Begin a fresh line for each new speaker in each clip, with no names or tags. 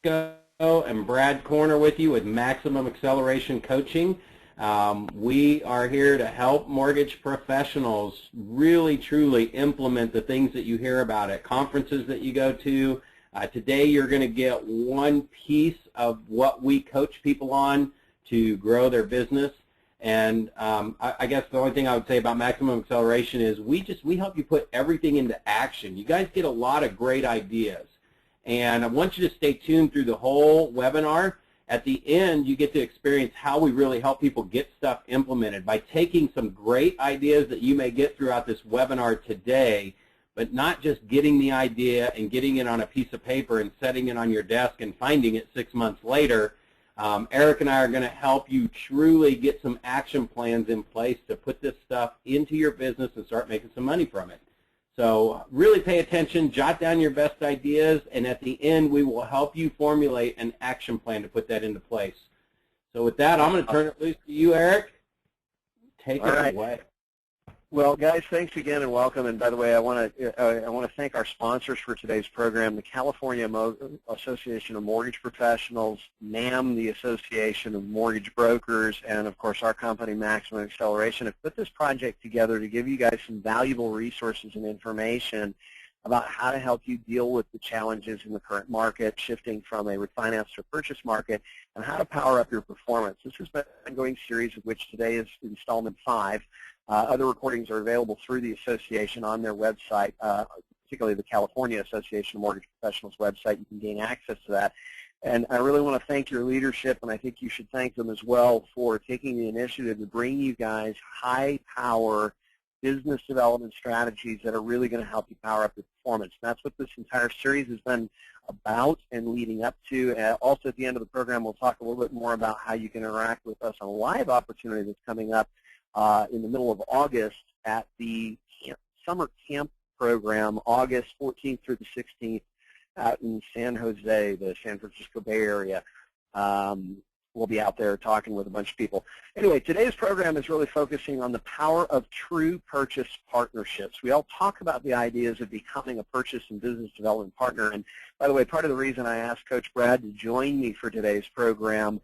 and Brad Corner with you with Maximum Acceleration Coaching. We are here to help mortgage professionals really, truly implement the things that you hear about at conferences that you go to. Today you're going to get one piece of what we coach people on to grow their business. And I guess the only thing I would say about Maximum Acceleration is we help you put everything into action. You guys get a lot of great ideas. And I want you to stay tuned through the whole webinar. At the end, you get to experience how we really help people get stuff implemented by taking some great ideas that you may get throughout this webinar today, but not just getting the idea and getting it on a piece of paper and setting it on your desk and finding it 6 months later. Erik and I are going to help you truly get some action plans in place to put this stuff into your business and start making some money from it. So really pay attention, jot down your best ideas, and at the end we will help you formulate an action plan to put that into place. So with that, I'm going to turn it loose to you, Erik. Take it away.
Well, guys, thanks again and welcome. And by the way, I want to thank our sponsors for today's program: the California Association of Mortgage Professionals, NAM, the Association of Mortgage Brokers, and of course our company, Maximum Acceleration, have put this project together to give you guys some valuable resources and information about how to help you deal with the challenges in the current market, shifting from a refinance to purchase market, and how to power up your performance. This has been an ongoing series, of which today is installment 5. Other recordings are available through the association on their website, particularly the California Association of Mortgage Professionals website. You can gain access to that. And I really want to thank your leadership, and I think you should thank them as well for taking the initiative to bring you guys high-power business development strategies that are really going to help you power up your performance. And that's what this entire series has been about and leading up to. Also, at the end of the program, we'll talk a little bit more about how you can interact with us on a live opportunity that's coming up in the middle of August at the summer camp program, August 14th through the 16th, out in San Jose, the San Francisco Bay Area. We'll be out there talking with a bunch of people. Anyway, today's program is really focusing on the power of true purchase partnerships. We all talk about the ideas of becoming a purchase and business development partner. And by the way, part of the reason I asked Coach Brad to join me for today's program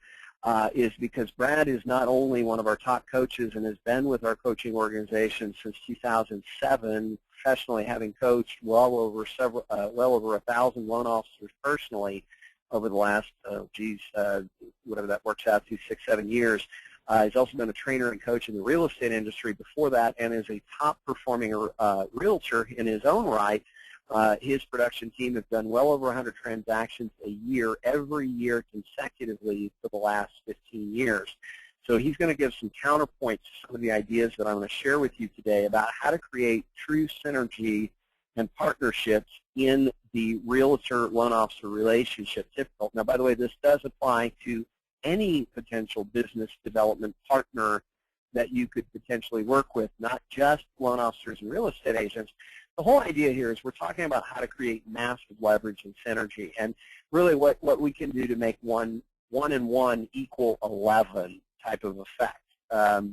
is because Brad is not only one of our top coaches and has been with our coaching organization since 2007, professionally, having coached well over 1,000 loan officers personally over the last, whatever that works out to, 6-7 years. He's also been a trainer and coach in the real estate industry before that, and is a top-performing realtor in his own right. His production team has done well over 100 transactions a year, every year consecutively for the last 15 years. So he's going to give some counterpoints to some of the ideas that I'm going to share with you today about how to create true synergy and partnerships in the realtor-loan officer relationship. Typical. Now, by the way, this does apply to any potential business development partner that you could potentially work with, not just loan officers and real estate agents. The whole idea here is we're talking about how to create massive leverage and synergy, and really what we can do to make one and one equal 11 type of effect,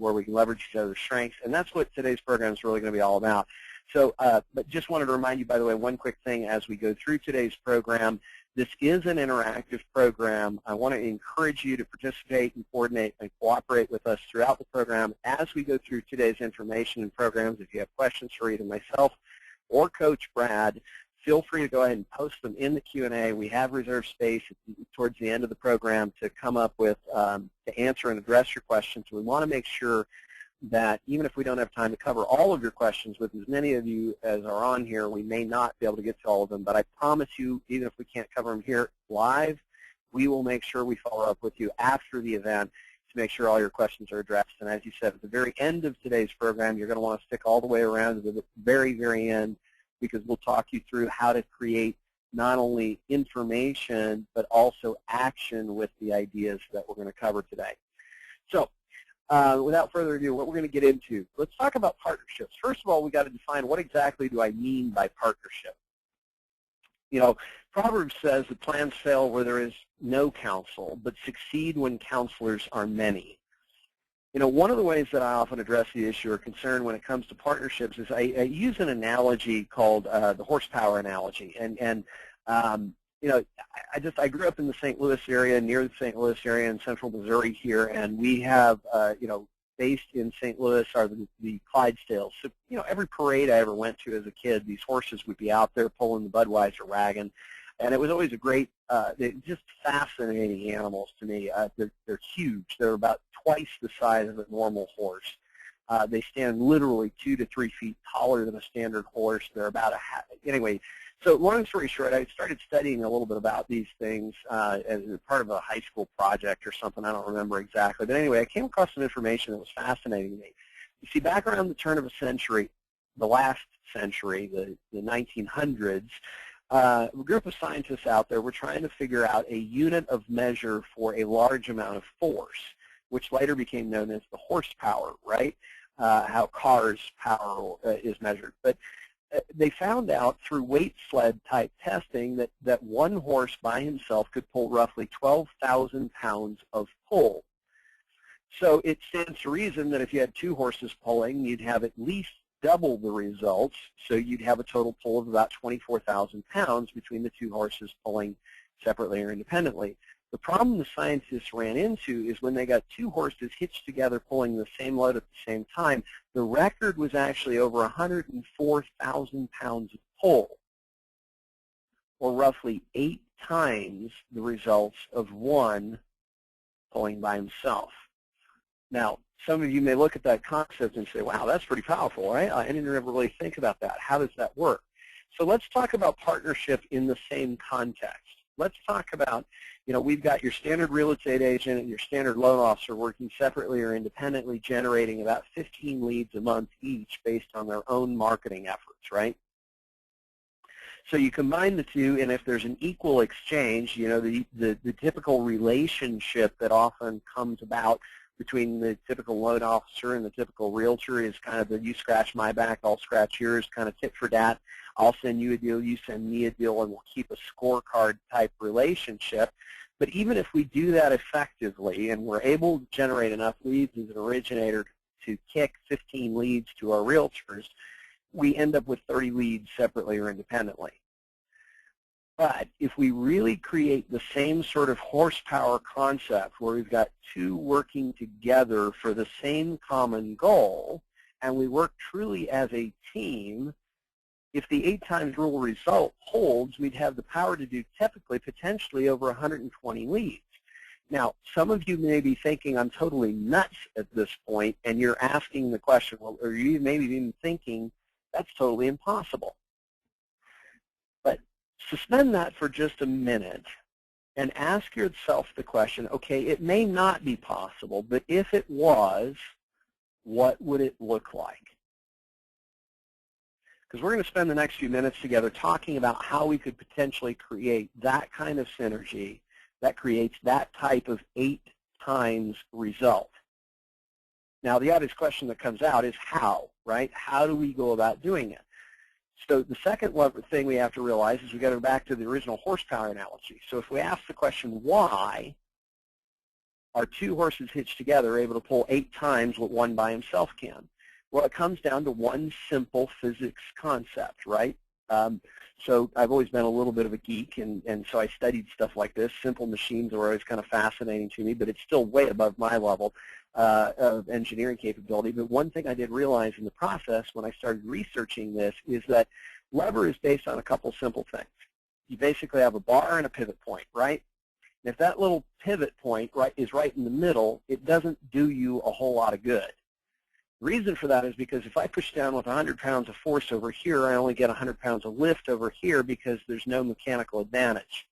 where we can leverage each other's strengths, and that's what today's program is really going to be all about. So, but just wanted to remind you, by the way, one quick thing as we go through today's program. This is an interactive program. I want to encourage you to participate and coordinate and cooperate with us throughout the program as we go through today's information and programs. If you have questions for either myself or Coach Brad, feel free to go ahead and post them in the Q&A. We have reserved space towards the end of the program to come up with, to answer and address your questions. We want to make sure that even if we don't have time to cover all of your questions with as many of you as are on here, we may not be able to get to all of them. But I promise you, even if we can't cover them here live, we will make sure we follow up with you after the event to make sure all your questions are addressed. And as you said, at the very end of today's program, you're going to want to stick all the way around to the very, very end, because we'll talk you through how to create not only information, but also action with the ideas that we're going to cover today. So, without further ado, what we're going to get into, let's talk about partnerships. First of all, we've got to define what exactly do I mean by partnership. You know, Proverbs says that plans fail where there is no counsel, but succeed when counselors are many. You know, one of the ways that I often address the issue or concern when it comes to partnerships is I use an analogy called the horsepower analogy. And I grew up in the St. Louis area, near the St. Louis area in central Missouri here, and we have, based in St. Louis are the Clydesdales. So, every parade I ever went to as a kid, these horses would be out there pulling the Budweiser wagon, and it was always a great, just fascinating animals to me. They're huge. They're about twice the size of a normal horse. They stand literally 2 to 3 feet taller than a standard horse. They're about anyway. So long story short, I started studying a little bit about these things as part of a high school project or something. I don't remember exactly. But anyway, I came across some information that was fascinating to me. You see, back around the turn of a century, the last century, the 1900s, a group of scientists out there were trying to figure out a unit of measure for a large amount of force, which later became known as the horsepower, right? How cars' power is measured. But they found out through weight sled type testing that one horse by himself could pull roughly 12,000 pounds of pull. So it stands to reason that if you had 2 horses pulling, you'd have at least double the results. So you'd have a total pull of about 24,000 pounds between the 2 horses pulling separately or independently. The problem the scientists ran into is when they got 2 horses hitched together pulling the same load at the same time, the record was actually over 104,000 pounds of pull, or roughly 8 times the results of one pulling by himself. Now, some of you may look at that concept and say, wow, that's pretty powerful, right? I didn't ever really think about that. How does that work? So let's talk about partnership in the same context. Let's talk about, we've got your standard real estate agent and your standard loan officer working separately or independently, generating about 15 leads a month each based on their own marketing efforts, right? So you combine the two, and if there's an equal exchange, the typical relationship that often comes about between the typical loan officer and the typical realtor is kind of the you scratch my back, I'll scratch yours, kind of tit for tat. I'll send you a deal, you send me a deal, and we'll keep a scorecard type relationship. But even if we do that effectively and we're able to generate enough leads as an originator to kick 15 leads to our realtors, we end up with 30 leads separately or independently. But if we really create the same sort of horsepower concept where we've got 2 working together for the same common goal, and we work truly as a team, if the 8 times rule result holds, we'd have the power to do typically potentially over 120 leads. Now, some of you may be thinking I'm totally nuts at this point, and you're asking the question, well, or you maybe even thinking that's totally impossible. But suspend that for just a minute and ask yourself the question, okay, it may not be possible, but if it was, what would it look like? Because we're going to spend the next few minutes together talking about how we could potentially create that kind of synergy that creates that type of 8 times result. Now, the obvious question that comes out is how, right? How do we go about doing it? So the second thing we have to realize is we've got to go back to the original horsepower analogy. So if we ask the question, why are 2 horses hitched together able to pull 8 times what one by himself can? Well, it comes down to one simple physics concept, right? So I've always been a little bit of a geek, and so I studied stuff like this. Simple machines are always kind of fascinating to me, but it's still way above my level of engineering capability. But one thing I did realize in the process when I started researching this is that lever is based on a couple simple things. You basically have a bar and a pivot point, right? And if that little pivot point is right in the middle, it doesn't do you a whole lot of good. The reason for that is because if I push down with 100 pounds of force over here, I only get 100 pounds of lift over here because there's no mechanical advantage.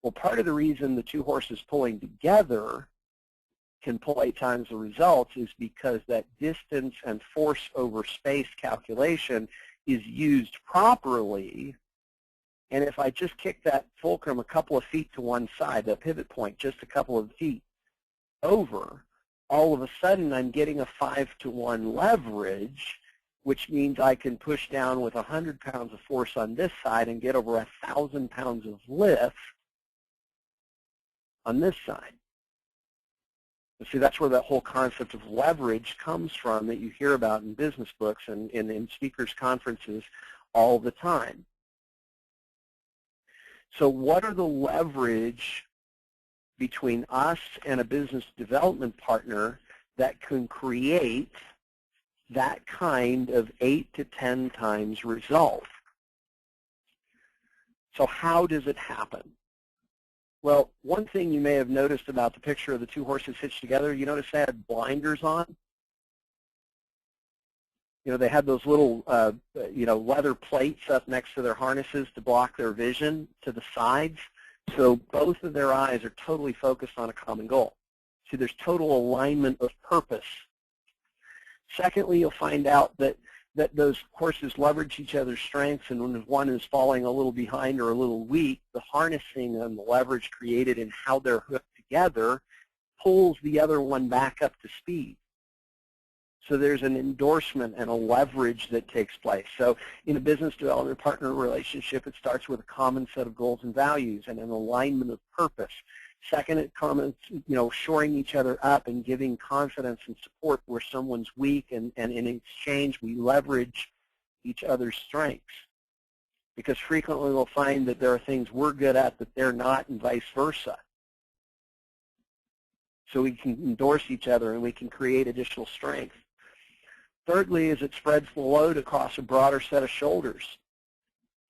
Well, part of the reason the 2 horses pulling together can pull 8 times the results is because that distance and force over space calculation is used properly. And if I just kick that fulcrum a couple of feet to one side, that pivot point just a couple of feet over, all of a sudden I'm getting a 5-to-1 leverage, which means I can push down with 100 pounds of force on this side and get over 1,000 pounds of lift on this side. And see, that's where that whole concept of leverage comes from that you hear about in business books and in speakers' conferences all the time. So what are the leverage between us and a business development partner that can create that kind of 8 to 10 times result? So how does it happen? Well, one thing you may have noticed about the picture of the two horses hitched together, you notice they had blinders on? You know, they had those little, leather plates up next to their harnesses to block their vision to the sides. So both of their eyes are totally focused on a common goal. So there's total alignment of purpose. Secondly, you'll find out that those horses leverage each other's strengths, and when one is falling a little behind or a little weak, the harnessing and the leverage created in how they're hooked together pulls the other one back up to speed. So there's an endorsement and a leverage that takes place. So in a business development partner relationship, it starts with a common set of goals and values and an alignment of purpose. Second, it comes, shoring each other up and giving confidence and support where someone's weak, and in exchange, we leverage each other's strengths. Because frequently we'll find that there are things we're good at that they're not, and vice versa. So we can endorse each other and we can create additional strength. Thirdly, is it spreads the load across a broader set of shoulders.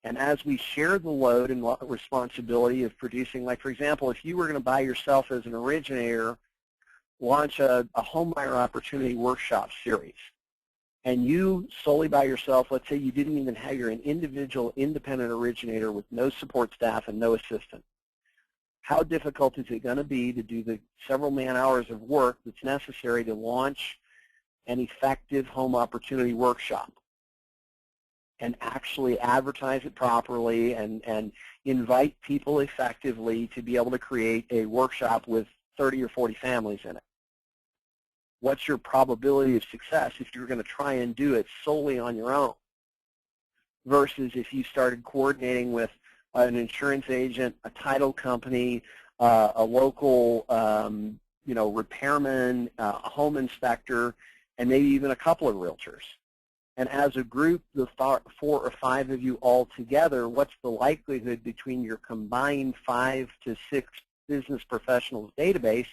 And as we share the load and responsibility of producing, like for example, if you were going to by yourself as an originator, launch a home buyer opportunity workshop series, and you solely by yourself, let's say you didn't even have, you're an individual independent originator with no support staff and no assistant. How difficult is it going to be to do the several man hours of work that's necessary to launch an effective home opportunity workshop and actually advertise it properly and invite people effectively to be able to create a workshop with 30 or 40 families in it? What's your probability of success if you're going to try and do it solely on your own versus if you started coordinating with an insurance agent, a title company, a local repairman, a home inspector, and maybe even a couple of realtors? And as a group, the 4 or 5 of you all together, what's the likelihood between your combined 5 to 6 business professionals database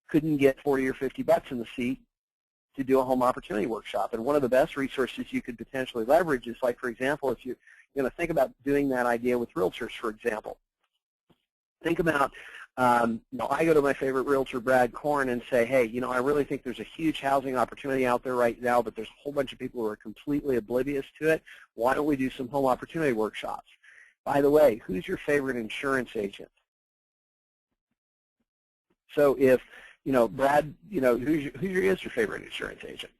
couldn't get 40 or 50 bucks in the seat to do a home opportunity workshop? And one of the best resources you could potentially leverage is, like, for example, if you're going to think about doing that idea with realtors, for example. Think about, I go to my favorite realtor, Brad Korn, and say, hey, I really think there's a huge housing opportunity out there right now, but there's a whole bunch of people who are completely oblivious to it. Why don't we do some home opportunity workshops? By the way, who's your favorite insurance agent? So if, Brad, who is your favorite insurance agent?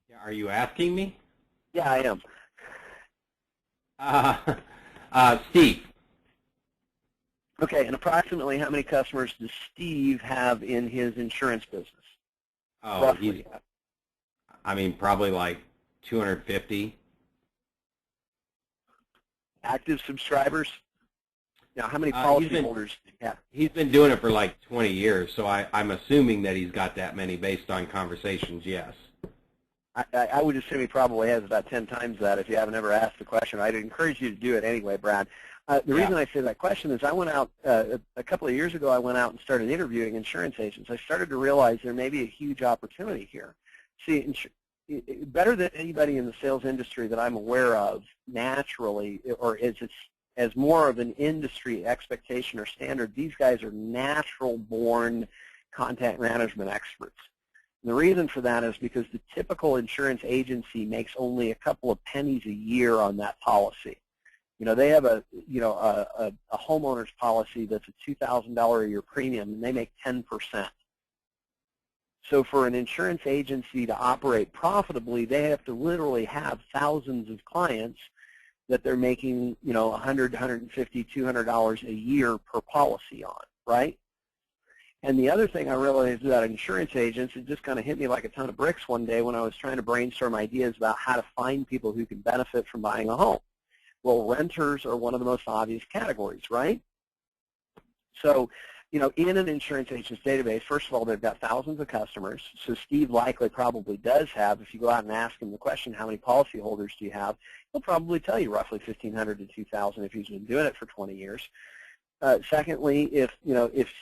Yeah, are you asking me?
Yeah, I am.
Steve.
Okay, and approximately how many customers does Steve have in his insurance business?
Oh, roughly. Probably like 250.
Active subscribers? Now, how many policyholders do you have?
He's been doing it for like 20 years, so I'm assuming that he's got that many based on conversations, yes.
I would assume he probably has about 10 times that if you haven't ever asked the question. I'd encourage you to do it anyway, Brad. The reason I say that question is I went out, a couple of years ago, I went out and started interviewing insurance agents. I started to realize there may be a huge opportunity here. See, better than anybody in the sales industry that I'm aware of naturally, or as more of an industry expectation or standard, these guys are natural-born content management experts. And the reason for that is because the typical insurance agency makes only a couple of pennies a year on that policy. They have a homeowner's policy that's a $2,000 a year premium, and they make 10%. So for an insurance agency to operate profitably, they have to literally have thousands of clients that they're making, $100, $150, $200 a year per policy on, right? And the other thing I realized about insurance agents, it just kind of hit me like a ton of bricks one day when I was trying to brainstorm ideas about how to find people who can benefit from buying a home. Well, renters are one of the most obvious categories, right? So, in an insurance agent's database, first of all, they've got thousands of customers. So Steve likely probably does have, if you go out and ask him the question, how many policyholders do you have, he'll probably tell you roughly 1,500 to 2,000 if he's been doing it for 20 years. Secondly, if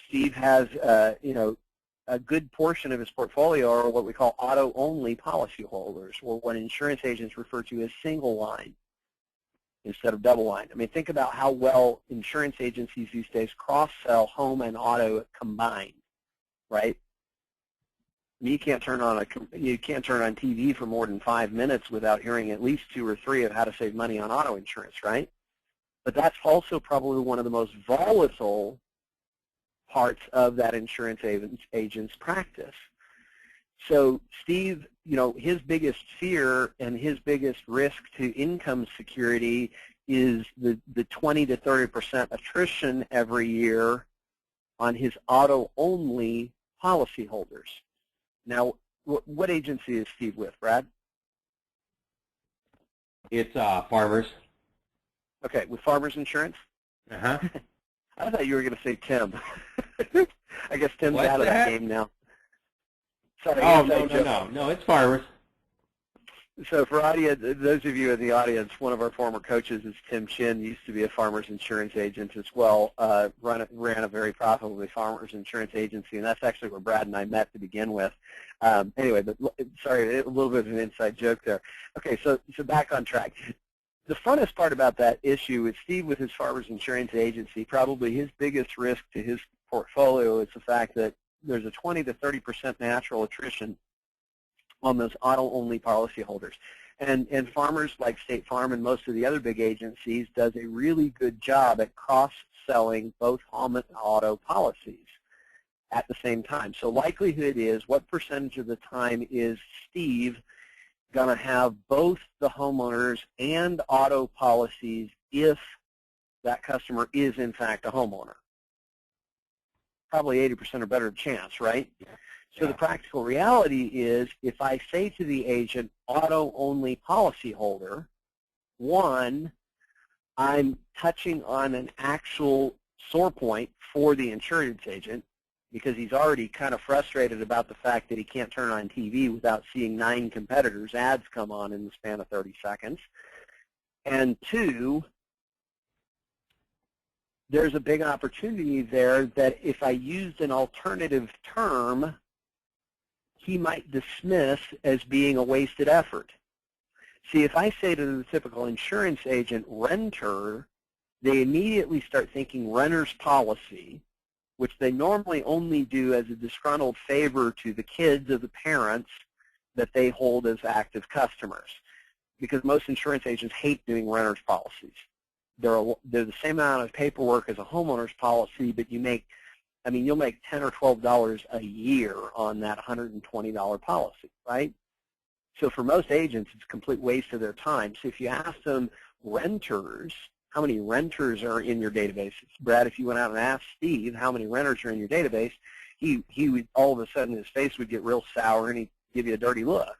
Steve has, a good portion of his portfolio are what we call auto-only policyholders, or what insurance agents refer to as single line instead of double line. I mean, think about how well insurance agencies these days cross-sell home and auto combined, right? I mean, you can't turn on TV for more than 5 minutes without hearing at least 2 or 3 of how to save money on auto insurance, right? But that's also probably one of the most volatile parts of that insurance agent's practice. So Steve, his biggest fear and his biggest risk to income security is the 20 to 30% attrition every year on his auto-only policyholders. Now, what agency is Steve with, Brad?
It's Farmers.
Okay, with Farmers Insurance?
Uh-huh.
I thought you were going to say Tim. I guess Tim's out of that game now. Sorry,
no, it's Farmers.
So for those of you in the audience, one of our former coaches is Tim Chin, used to be a Farmers Insurance agent as well, ran a very profitable Farmers Insurance agency, and that's actually where Brad and I met to begin with. Anyway, but sorry, a little bit of an inside joke there. Okay, so back on track. The funnest part about that issue is Steve with his Farmers Insurance agency, probably his biggest risk to his portfolio is the fact that there's a 20 to 30% natural attrition on those auto-only policyholders. And Farmers, like State Farm and most of the other big agencies, does a really good job at cross-selling both home and auto policies at the same time. So likelihood is, what percentage of the time is Steve going to have both the homeowners and auto policies if that customer is, in fact, a homeowner? Probably 80% or better chance, right? Yeah. So the practical reality is, if I say to the agent, auto-only policyholder, one, I'm touching on an actual sore point for the insurance agent, because he's already kind of frustrated about the fact that he can't turn on TV without seeing 9 competitors' ads come on in the span of 30 seconds. And two, there's a big opportunity there that if I used an alternative term, he might dismiss as being a wasted effort. See, if I say to the typical insurance agent, renter, they immediately start thinking renter's policy, which they normally only do as a disgruntled favor to the kids of the parents that they hold as active customers, because most insurance agents hate doing renter's policies. They're the same amount of paperwork as a homeowner's policy, but you'll make $10 or $12 a year on that $120 policy, right? So for most agents, it's a complete waste of their time. So if you ask them, renters, how many renters are in your database? Brad, if you went out and asked Steve how many renters are in your database, he would, all of a sudden his face would get real sour and he'd give you a dirty look.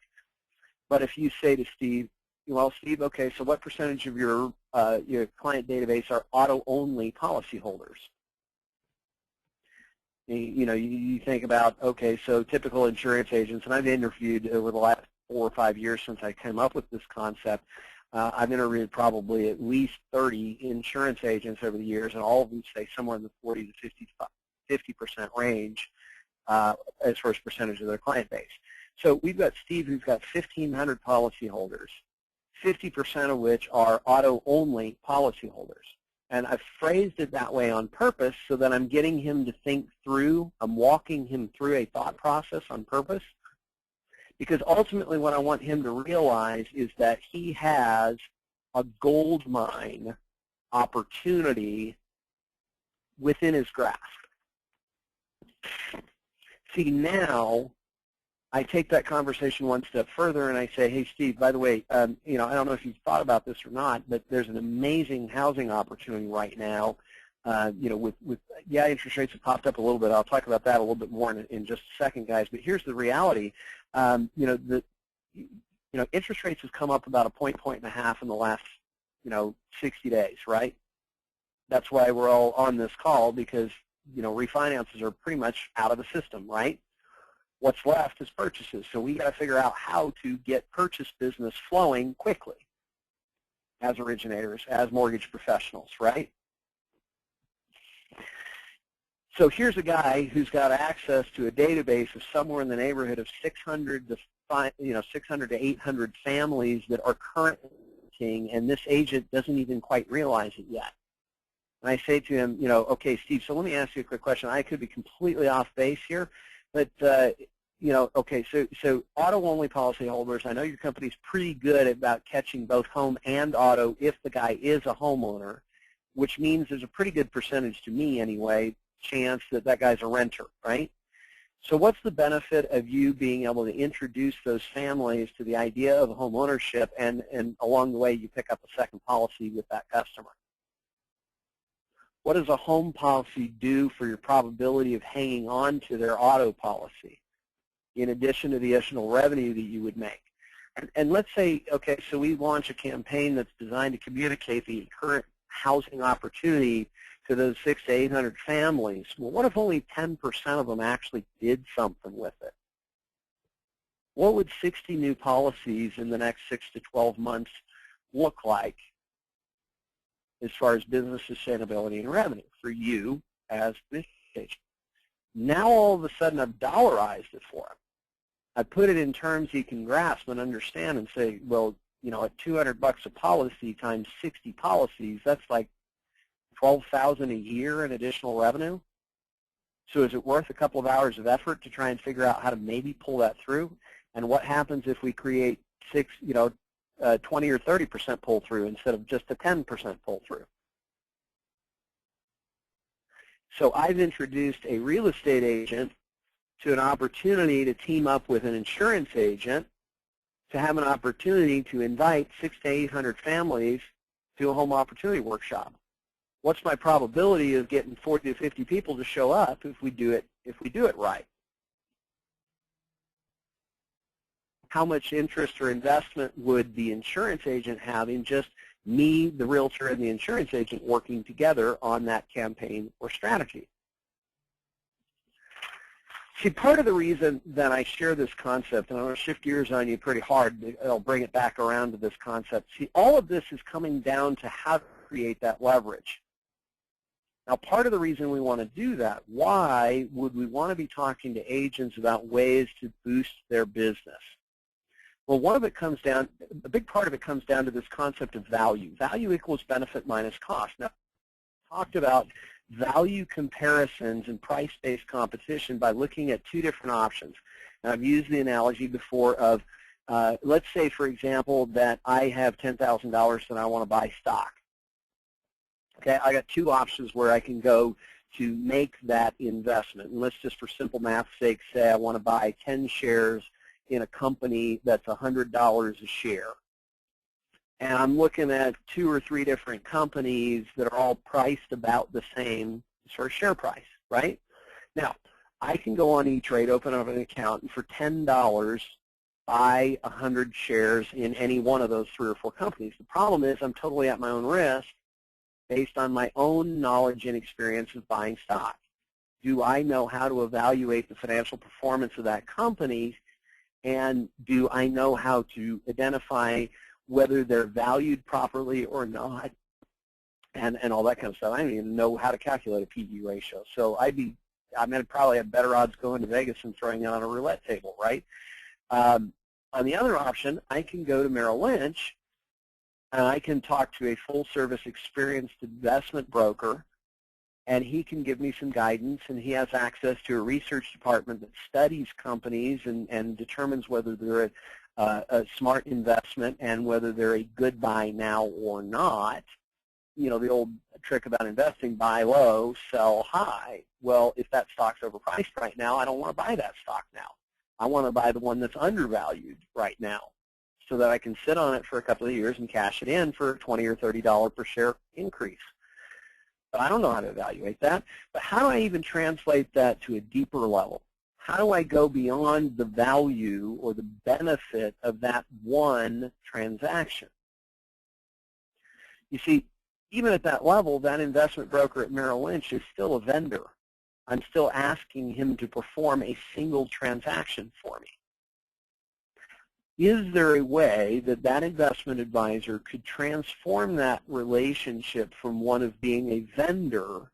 But if you say to Steve, well, Steve, okay, so what percentage of your client database are auto-only policyholders? You think about, okay, so typical insurance agents, and I've interviewed over the last 4 or 5 years since I came up with this concept, I've interviewed probably at least 30 insurance agents over the years, and all of them say somewhere in the 40 to 50% range as far as percentage of their client base. So we've got Steve, who's got 1,500 policyholders, 50% of which are auto-only policyholders. And I've phrased it that way on purpose so that I'm getting him to think through, I'm walking him through a thought process on purpose, because ultimately what I want him to realize is that he has a gold mine opportunity within his grasp. See, now I take that conversation one step further and I say, hey, Steve, by the way, I don't know if you've thought about this or not, but there's an amazing housing opportunity right now. Interest rates have popped up a little bit. I'll talk about that a little bit more in just a second, guys. But here's the reality. Interest rates have come up about a point and a half in the last, 60 days, right? That's why we're all on this call, because refinances are pretty much out of the system, right? What's left is purchases. So we got to figure out how to get purchase business flowing quickly as originators, as mortgage professionals, right? So here's a guy who's got access to a database of somewhere in the neighborhood of 600 to 800 families that are currently, and this agent doesn't even quite realize it yet. And I say to him, okay, Steve, so let me ask you a quick question. I could be completely off base here, but okay, so auto-only policyholders, I know your company's pretty good about catching both home and auto if the guy is a homeowner, which means there's a pretty good percentage, to me anyway, chance that that guy's a renter, right? So what's the benefit of you being able to introduce those families to the idea of home ownership, and along the way you pick up a second policy with that customer? What does a home policy do for your probability of hanging on to their auto policy, in addition to the additional revenue that you would make? And let's say, okay, so we launch a campaign that's designed to communicate the current housing opportunity to those 600 to 800 families. Well, what if only 10% of them actually did something with it? What would 60 new policies in the next 6 to 12 months look like as far as business sustainability and revenue for you as the agent? Now all of a sudden I've dollarized it for him. I put it in terms he can grasp and understand and say, well, at $200 a policy times 60 policies, that's like $12,000 a year in additional revenue. So is it worth a couple of hours of effort to try and figure out how to maybe pull that through? And what happens if we create 20 or 30% pull through instead of just a 10% pull through? So I've introduced a real estate agent to an opportunity to team up with an insurance agent to have an opportunity to invite 600 to 800 families to a home opportunity workshop. What's my probability of getting 40 to 50 people to show up if we do it right? How much interest or investment would the insurance agent have in just me, the realtor, and the insurance agent working together on that campaign or strategy? See, part of the reason that I share this concept, and I'm going to shift gears on you pretty hard, I'll bring it back around to this concept. See, all of this is coming down to how to create that leverage. Now, part of the reason we want to do that, why would we want to be talking to agents about ways to boost their business? Well, a big part of it comes down to this concept of value. Value equals benefit minus cost. Now, I talked about value comparisons and price-based competition by looking at two different options. Now, I've used the analogy before of, let's say, for example, that I have $10,000 that I want to buy stock. Okay, I got two options where I can go to make that investment. And let's just, for simple math's sake, say I want to buy 10 shares in a company that's $100 a share. And I'm looking at 2 or 3 different companies that are all priced about the same as far as share price, right? Now, I can go on E-Trade, open up an account, and for $10, buy 100 shares in any one of those 3 or 4 companies. The problem is I'm totally at my own risk based on my own knowledge and experience of buying stock. Do I know how to evaluate the financial performance of that company, and do I know how to identify whether they're valued properly or not, and all that kind of stuff? I don't even know how to calculate a P/E ratio. So I'd probably have better odds going to Vegas and throwing it on a roulette table, right? On the other option, I can go to Merrill Lynch, and I can talk to a full-service experienced investment broker, and he can give me some guidance, and he has access to a research department that studies companies and determines whether they're a smart investment and whether they're a good buy now or not. You know, the old trick about investing, buy low, sell high. Well, if that stock's overpriced right now, I don't want to buy that stock now. I want to buy the one that's undervalued right now so that I can sit on it for a couple of years and cash it in for a $20 or $30 per share increase. But I don't know how to evaluate that. But how do I even translate that to a deeper level? How do I go beyond the value or the benefit of that one transaction? You see, even at that level, that investment broker at Merrill Lynch is still a vendor. I'm still asking him to perform a single transaction for me. Is there a way that that investment advisor could transform that relationship from one of being a vendor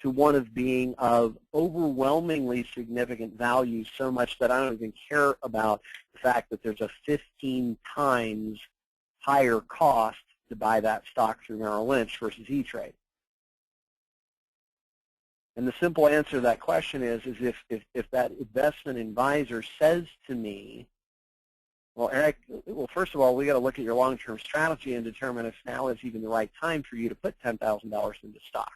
to one of being of overwhelmingly significant value, so much that I don't even care about the fact that there's a 15 times higher cost to buy that stock through Merrill Lynch versus E-Trade? And the simple answer to that question is if that investment advisor says to me, well, Eric, first of all, we got to look at your long-term strategy and determine if now is even the right time for you to put $10,000 into stock.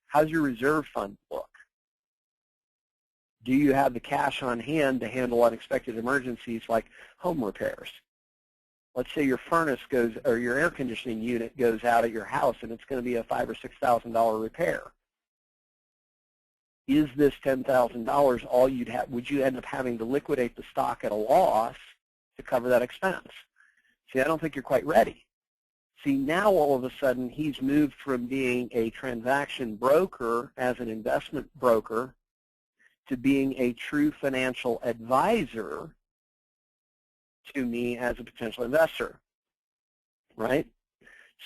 How's your reserve fund look? Do you have the cash on hand to handle unexpected emergencies like home repairs? Let's say your furnace goes, or your air conditioning unit goes out at your house, and it's going to be a $5,000 or $6,000 repair. Is this $10,000 all you'd have? Would you end up having to liquidate the stock at a loss to cover that expense? See, I don't think you're quite ready. See, now all of a sudden he's moved from being a transaction broker as an investment broker to being a true financial advisor to me as a potential investor, right?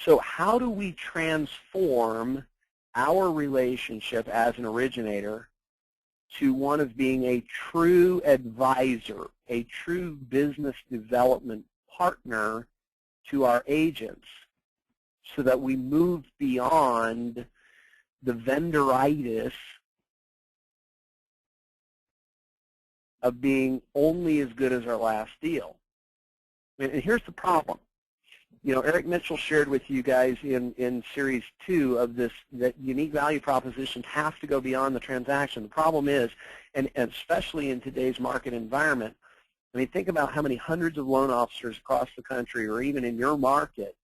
So how do we transform our relationship as an originator to one of being a true advisor, a true business development partner to our agents, so that we move beyond the vendoritis of being only as good as our last deal? And here's the problem. You know, Eric Mitchell shared with you guys in Series 2 of this, that unique value propositions have to go beyond the transaction. The problem is, and especially in today's market environment, I mean, think about how many hundreds of loan officers across the country, or even in your market,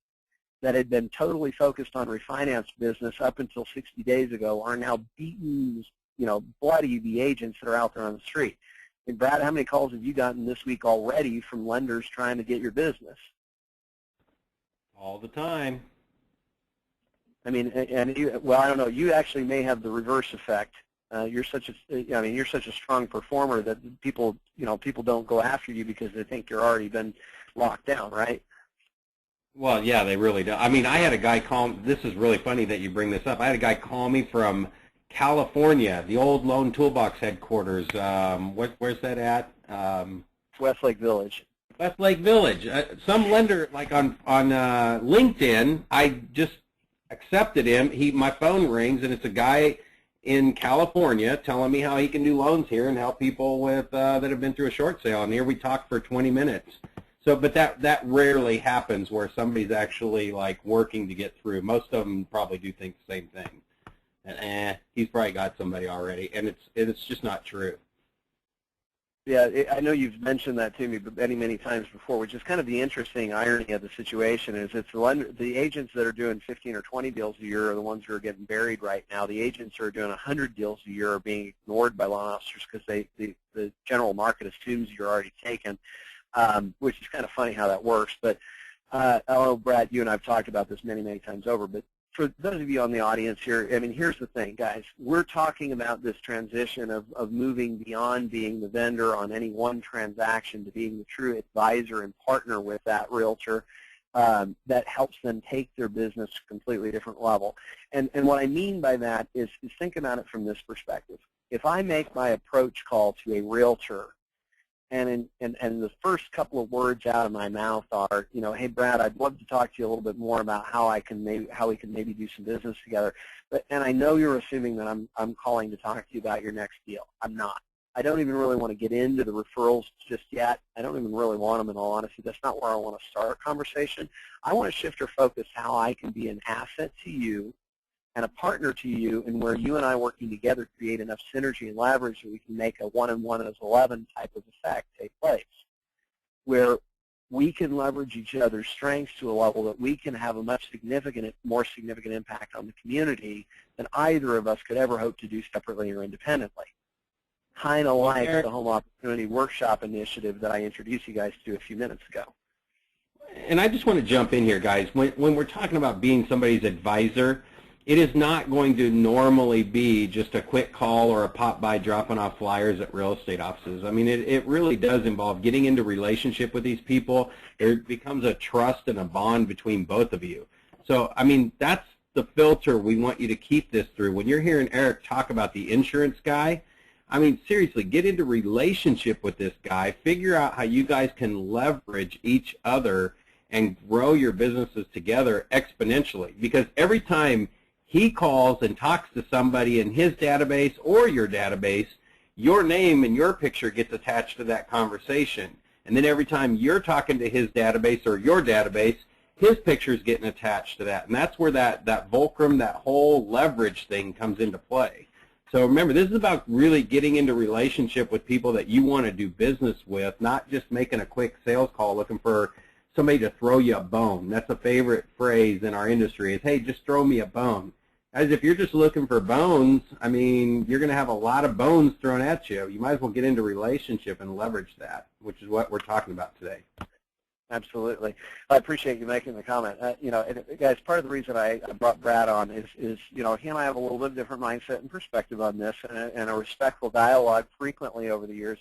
that had been totally focused on refinance business up until 60 days ago are now beating, you know, bloody the agents that are out there on the street. And Brad, how many calls have you gotten this week already from lenders trying to get your business?
All the time.
I mean, and you, well, I don't know. You actually may have the reverse effect. You're such a, I mean, you're such a strong performer that people, you know, people don't go after you because they think you're already been locked down, right?
Well, yeah, they really do. I mean, I had a guy call. This is really funny that you bring this up. I had a guy call me from California, the old Loan Toolbox headquarters. Where's that at?
Westlake Village.
Westlake Village. Some lender, like on LinkedIn, I just accepted him. My phone rings, and it's a guy in California telling me how he can do loans here and help people with that have been through a short sale. And here we talked for 20 minutes. So, but that rarely happens where somebody's actually like working to get through. Most of them probably do think the same thing. And he's probably got somebody already, and it's just not true.
Yeah, I know you've mentioned that to me many times before, which is kind of the interesting irony of the situation. Is it's the agents that are doing 15 or 20 deals a year are the ones who are getting buried right now. The agents who are doing 100 deals a year are being ignored by loan officers because the general market assumes you're already taken, which is kind of funny how that works. But I know, Brad, you and I have talked about this many times over, but for those of you on the audience here, I mean, here's the thing, guys. We're talking about this transition of moving beyond being the vendor on any one transaction to being the true advisor and partner with that realtor that helps them take their business to a completely different level. And what I mean by that is think about it from this perspective. If I make my approach call to a realtor, and the first couple of words out of my mouth are, you know, hey Brad, I'd love to talk to you a little bit more about how we can maybe do some business together. And I know you're assuming that I'm calling to talk to you about your next deal. I'm not. I don't even really want to get into the referrals just yet. I don't even really want them, in all honesty. That's not where I want to start a conversation. I want to shift our focus how I can be an asset to you and a partner to you, and where you and I working together create enough synergy and leverage that we can make a 1 and 1 is 11 type of effect take place, where we can leverage each other's strengths to a level that we can have a much more significant impact on the community than either of us could ever hope to do separately or independently. Kind of like the Home Opportunity Workshop initiative that I introduced you guys to a few minutes ago.
And I just want to jump in here, guys. When we're talking about being somebody's advisor, It is not going to normally be just a quick call or a pop-by dropping off flyers at real estate offices. I mean, it really does involve getting into relationship with these people. There becomes a trust and a bond between both of you. So, I mean, that's the filter we want you to keep this through. When you're hearing Erik talk about the insurance guy, I mean, seriously, get into relationship with this guy. Figure out how you guys can leverage each other and grow your businesses together exponentially. Because every time he calls and talks to somebody in his database or your database, your name and your picture gets attached to that conversation. And then every time you're talking to his database or your database, his picture's getting attached to that. And that's where that fulcrum, that whole leverage thing comes into play. So remember, this is about really getting into relationship with people that you want to do business with, not just making a quick sales call looking for somebody to throw you a bone. That's a favorite phrase in our industry is, hey, just throw me a bone. As if you're just looking for bones, I mean, you're going to have a lot of bones thrown at you. You might as well get into relationship and leverage that, which is what we're talking about today.
Absolutely. I appreciate you making the comment. You know, guys, part of the reason I brought Brad on is, you know, he and I have a little bit different mindset and perspective on this, and a respectful dialogue frequently over the years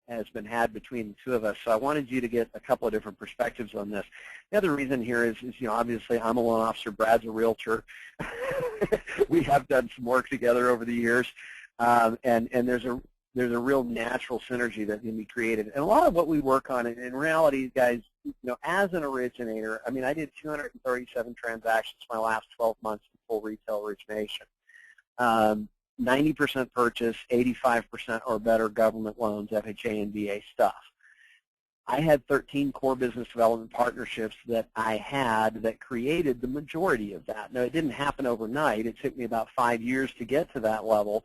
has been had between the two of us. So I wanted you to get a couple of different perspectives on this. The other reason here is you know, obviously I'm a loan officer, Brad's a realtor. We have done some work together over the years, and there's a real natural synergy that can be created. And a lot of what we work on, in reality, guys, you know, as an originator, I mean, I did 237 transactions my last 12 months in full retail origination. 90% purchase, 85% or better government loans, FHA and VA stuff. I had 13 core business development partnerships that I had that created the majority of that. Now, it didn't happen overnight. It took me about 5 years to get to that level.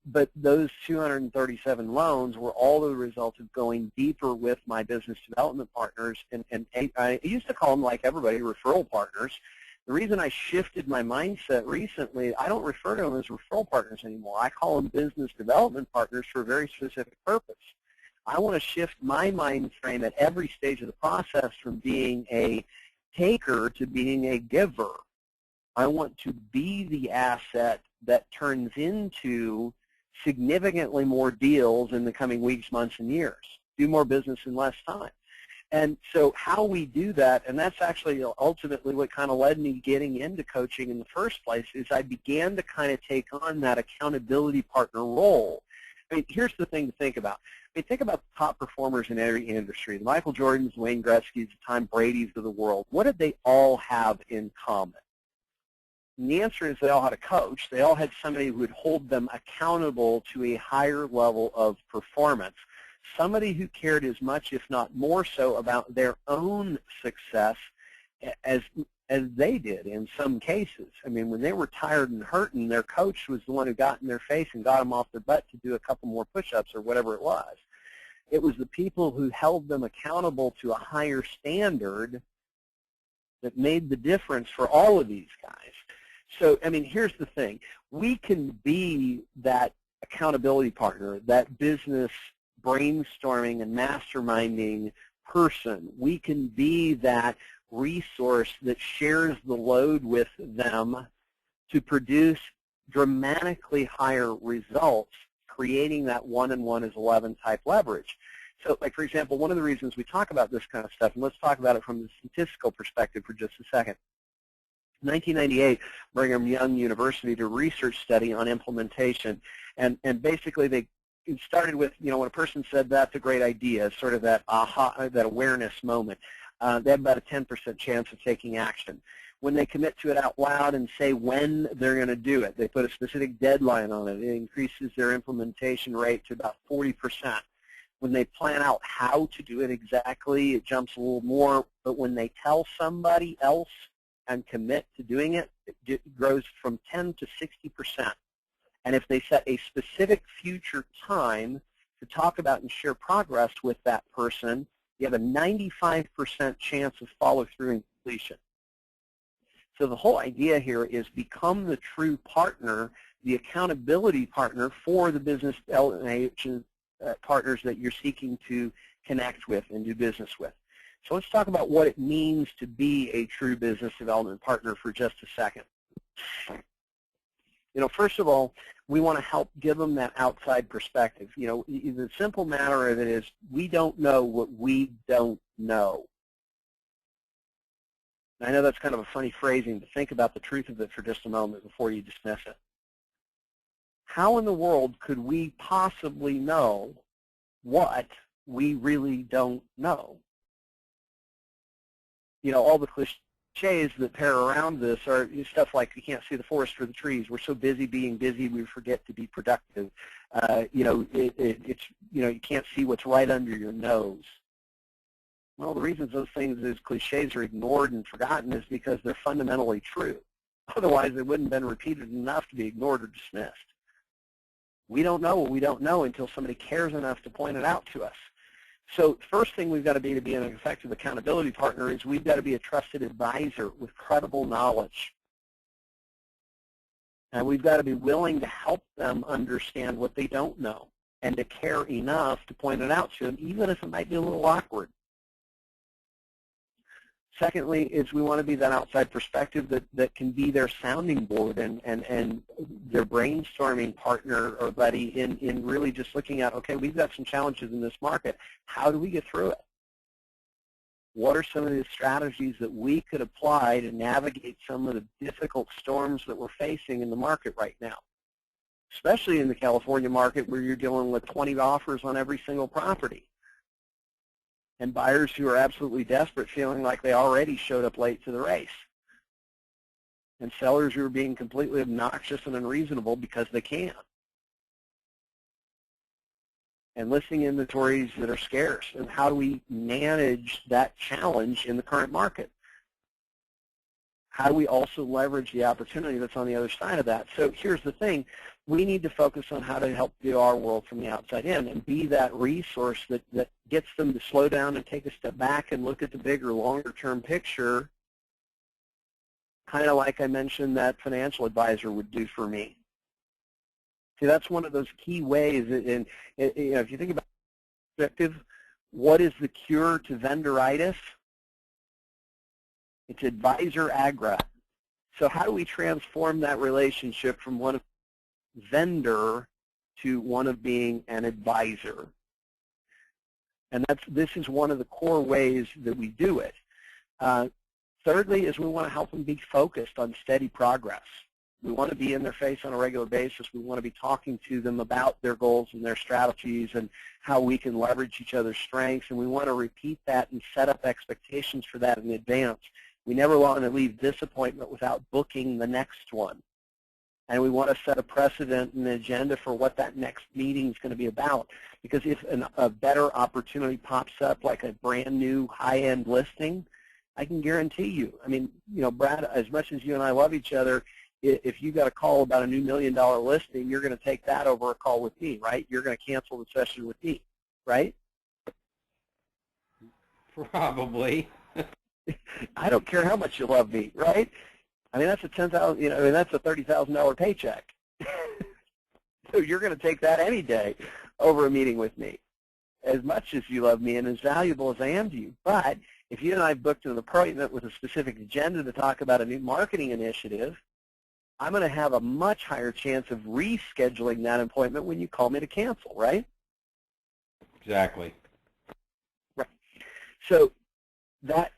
But those 237 loans were all the result of going deeper with my business development partners, and I used to call them, like everybody, referral partners. The reason I shifted my mindset recently, I don't refer to them as referral partners anymore. I call them business development partners for a very specific purpose. I want to shift my mind frame at every stage of the process from being a taker to being a giver. I want to be the asset that turns into significantly more deals in the coming weeks, months, and years. Do more business in less time. And so how we do that, and that's actually ultimately what kind of led me getting into coaching in the first place, is I began to kind of take on that accountability partner role. I mean, here's the thing to think about. I mean, think about the top performers in every industry, the Michael Jordans, Wayne Gretzky's, the Tom Brady's of the world. What did they all have in common? And the answer is they all had a coach. They all had somebody who would hold them accountable to a higher level of performance, somebody who cared as much, if not more so, about their own success as they did in some cases. I mean, when they were tired and hurting, their coach was the one who got in their face and got them off their butt to do a couple more push-ups or whatever it was. It was the people who held them accountable to a higher standard that made the difference for all of these guys. So, I mean, here's the thing. We can be that accountability partner, that business brainstorming and masterminding person. We can be that resource that shares the load with them to produce dramatically higher results, creating that 1 and 1 is 11 type leverage. So, like, for example, one of the reasons we talk about this kind of stuff, and let's talk about it from the statistical perspective for just a second. 1998, Brigham Young University did a research study on implementation, and basically it started with, you know, when a person said that's a great idea, sort of that aha, that awareness moment. They have about a 10% chance of taking action. When they commit to it out loud and say when they're going to do it, they put a specific deadline on it. It increases their implementation rate to about 40%. When they plan out how to do it exactly, it jumps a little more. But when they tell somebody else and commit to doing it, it grows from 10 to 60%. And if they set a specific future time to talk about and share progress with that person, you have a 95% chance of follow-through and completion. So the whole idea here is become the true partner, the accountability partner for the business development partners that you're seeking to connect with and do business with. So let's talk about what it means to be a true business development partner for just a second. First of all, we want to help give them that outside perspective. The simple matter of it is we don't know what we don't know. I know that's kind of a funny phrasing, but think about the truth of it for just a moment before you dismiss it. How in the world could we possibly know what we really don't know? All the cliches that pair around this are stuff like you can't see the forest for the trees. We're so busy being busy we forget to be productive. You can't see what's right under your nose. Well, the reasons those things as cliches are ignored and forgotten is because they're fundamentally true. Otherwise, they wouldn't have been repeated enough to be ignored or dismissed. We don't know what we don't know until somebody cares enough to point it out to us. So first thing we've got to be an effective accountability partner is we've got to be a trusted advisor with credible knowledge. And we've got to be willing to help them understand what they don't know and to care enough to point it out to them, even if it might be a little awkward. Secondly, is we want to be that outside perspective that can be their sounding board and their brainstorming partner or buddy in really just looking at, okay, we've got some challenges in this market. How do we get through it? What are some of the strategies that we could apply to navigate some of the difficult storms that we're facing in the market right now? Especially in the California market where you're dealing with 20 offers on every single property. And buyers who are absolutely desperate, feeling like they already showed up late to the race. And sellers who are being completely obnoxious and unreasonable because they can. And listing inventories that are scarce. And how do we manage that challenge in the current market? How do we also leverage the opportunity that's on the other side of that? So here's the thing. We need to focus on how to help view our world from the outside in and be that resource that gets them to slow down and take a step back and look at the bigger, longer-term picture, kind of like I mentioned that financial advisor would do for me. See, that's one of those key ways. And if you think about perspective, what is the cure to vendoritis? It's advisor agra. So how do we transform that relationship from one of vendor to one of being an advisor? And this is one of the core ways that we do it. Thirdly is we want to help them be focused on steady progress. We want to be in their face on a regular basis. We want to be talking to them about their goals and their strategies and how we can leverage each other's strengths, and we want to repeat that and set up expectations for that in advance. We never want to leave this appointment without booking the next one. And we want to set a precedent and an agenda for what that next meeting is going to be about. Because if a better opportunity pops up, like a brand new high-end listing, I can guarantee you. I mean, Brad, as much as you and I love each other, if you got a call about a new $1 million listing, you're going to take that over a call with me, right? You're going to cancel the session with me, right?
Probably.
I don't care how much you love me, right? I mean, that's a $10,000, that's a $30,000 paycheck. So you're going to take that any day over a meeting with me, as much as you love me and as valuable as I am to you. But if you and I booked an appointment with a specific agenda to talk about a new marketing initiative, I'm going to have a much higher chance of rescheduling that appointment when you call me to cancel, right?
Exactly.
Right. So that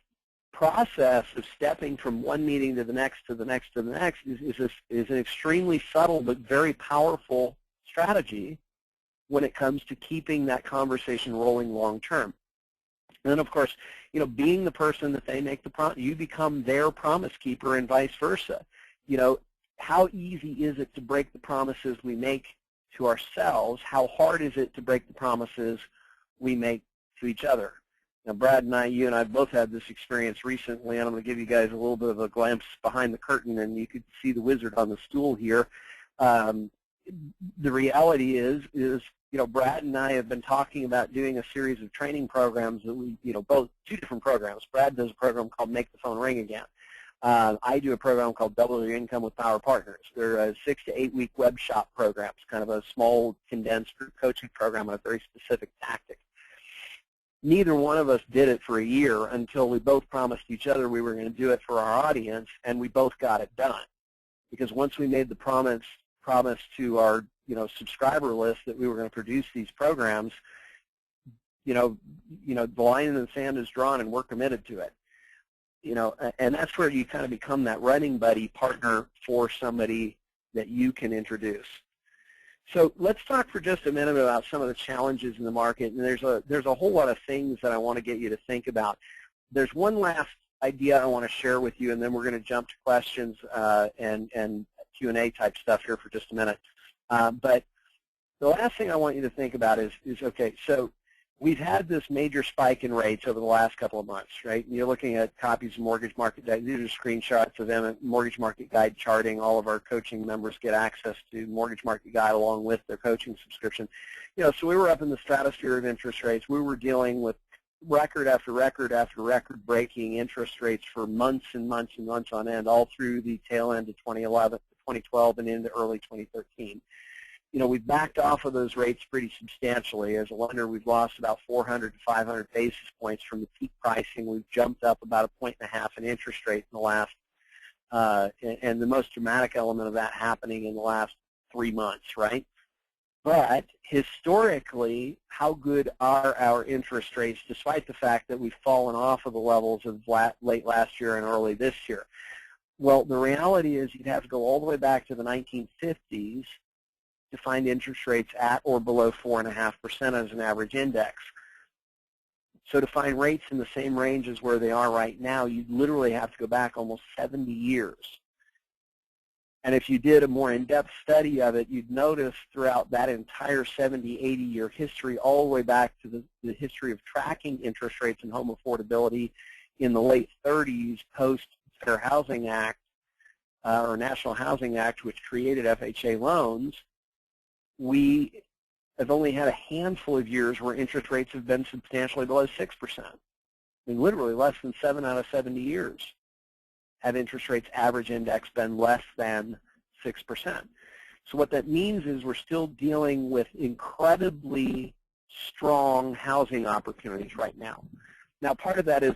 process of stepping from one meeting to the next to the next to the next is an extremely subtle but very powerful strategy when it comes to keeping that conversation rolling long term. And then, of course, being the person that they make the promise, you become their promise keeper and vice versa. How easy is it to break the promises we make to ourselves? How hard is it to break the promises we make to each other? Now, Brad and you and I both had this experience recently, and I'm going to give you guys a little bit of a glimpse behind the curtain, and you could see the wizard on the stool here. The reality is, Brad and I have been talking about doing a series of training programs that we, both two different programs. Brad does a program called Make the Phone Ring Again. I do a program called Double Your Income with Power Partners. They're 6 to 8 week web shop programs, kind of a small, condensed group coaching program on a very specific tactic. Neither one of us did it for a year until we both promised each other we were going to do it for our audience, and we both got it done. Because once we made the promise promised to our subscriber list that we were going to produce these programs, the line in the sand is drawn and we're committed to it. And that's where you kind of become that running buddy partner for somebody that you can introduce. So let's talk for just a minute about some of the challenges in the market, and there's a whole lot of things that I want to get you to think about. There's one last idea I want to share with you, and then we're going to jump to questions and Q&A type stuff here for just a minute. But the last thing I want you to think about is okay, so we've had this major spike in rates over the last couple of months, right? And you're looking at copies of Mortgage Market Guide. These are screenshots of them at Mortgage Market Guide charting. All of our coaching members get access to Mortgage Market Guide along with their coaching subscription. So we were up in the stratosphere of interest rates. We were dealing with record after record after record breaking interest rates for months and months and months on end, all through the tail end of 2011, 2012, and into early 2013. We've backed off of those rates pretty substantially. As a lender, we've lost about 400 to 500 basis points from the peak pricing. We've jumped up about 1.5 points in interest rate in the last, and the most dramatic element of that happening in the last 3 months, right? But historically, how good are our interest rates, despite the fact that we've fallen off of the levels of late last year and early this year? Well, the reality is you'd have to go all the way back to the 1950s to find interest rates at or below 4.5% as an average index. So to find rates in the same range as where they are right now, you'd literally have to go back almost 70 years. And if you did a more in-depth study of it, you'd notice throughout that entire 70, 80-year history, all the way back to the history of tracking interest rates and home affordability in the late 30s, post-Fair Housing Act, or National Housing Act, which created FHA loans, we have only had a handful of years where interest rates have been substantially below 6%. I mean, literally less than 7 out of 70 years have interest rates average index been less than 6%. So what that means is we're still dealing with incredibly strong housing opportunities right now. Now, part of that is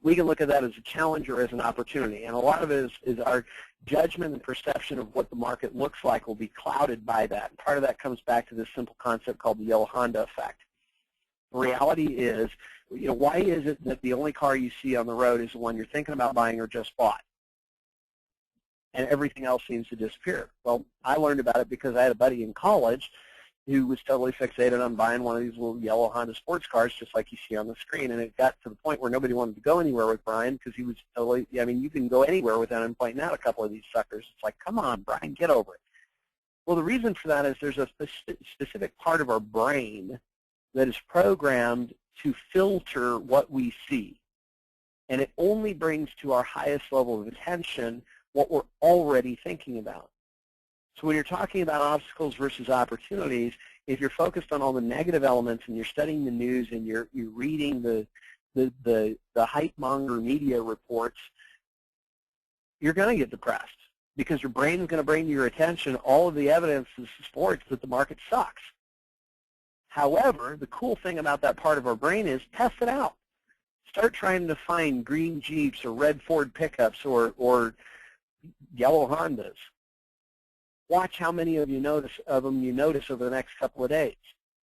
we can look at that as a challenge or as an opportunity, and a lot of it is our judgment and perception of what the market looks like will be clouded by that. And part of that comes back to this simple concept called the yellow Honda effect. The reality is, why is it that the only car you see on the road is the one you're thinking about buying or just bought, and everything else seems to disappear? Well, I learned about it because I had a buddy in college who was totally fixated on buying one of these little yellow Honda sports cars just like you see on the screen, and it got to the point where nobody wanted to go anywhere with Brian because he was totally, you can go anywhere without him pointing out a couple of these suckers. It's like, come on, Brian, get over it. Well, the reason for that is there's a specific part of our brain that is programmed to filter what we see, and it only brings to our highest level of attention what we're already thinking about. So when you're talking about obstacles versus opportunities, if you're focused on all the negative elements and you're studying the news and you're reading the hype monger media reports, you're going to get depressed because your brain is going to bring to your attention all of the evidence that supports that the market sucks. However, the cool thing about that part of our brain is test it out. Start trying to find green Jeeps or red Ford pickups or yellow Hondas. Watch how many of them you notice over the next couple of days.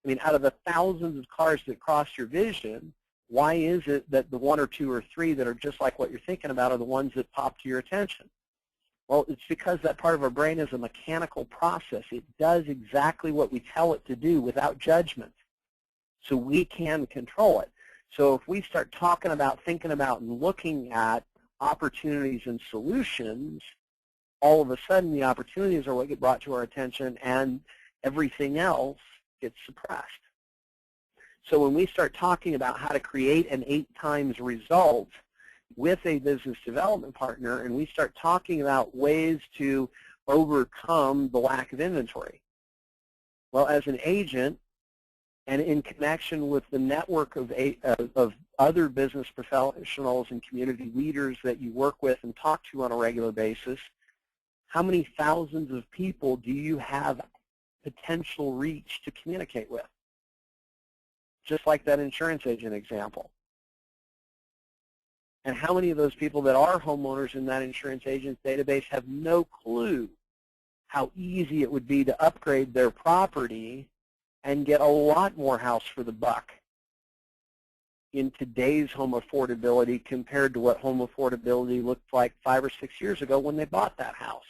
I mean, out of the thousands of cars that cross your vision, why is it that the 1 or 2 or 3 that are just like what you're thinking about are the ones that pop to your attention? Well, it's because that part of our brain is a mechanical process. It does exactly what we tell it to do without judgment. So we can control it. So if we start talking about, thinking about, and looking at opportunities and solutions, all of a sudden the opportunities are what get brought to our attention and everything else gets suppressed. So when we start talking about how to create an 8 times result with a business development partner, and we start talking about ways to overcome the lack of inventory, well, as an agent and in connection with the network of other business professionals and community leaders that you work with and talk to on a regular basis, how many thousands of people do you have potential reach to communicate with? Just like that insurance agent example. And how many of those people that are homeowners in that insurance agent's database have no clue how easy it would be to upgrade their property and get a lot more house for the buck in today's home affordability compared to what home affordability looked like 5 or 6 years ago when they bought that house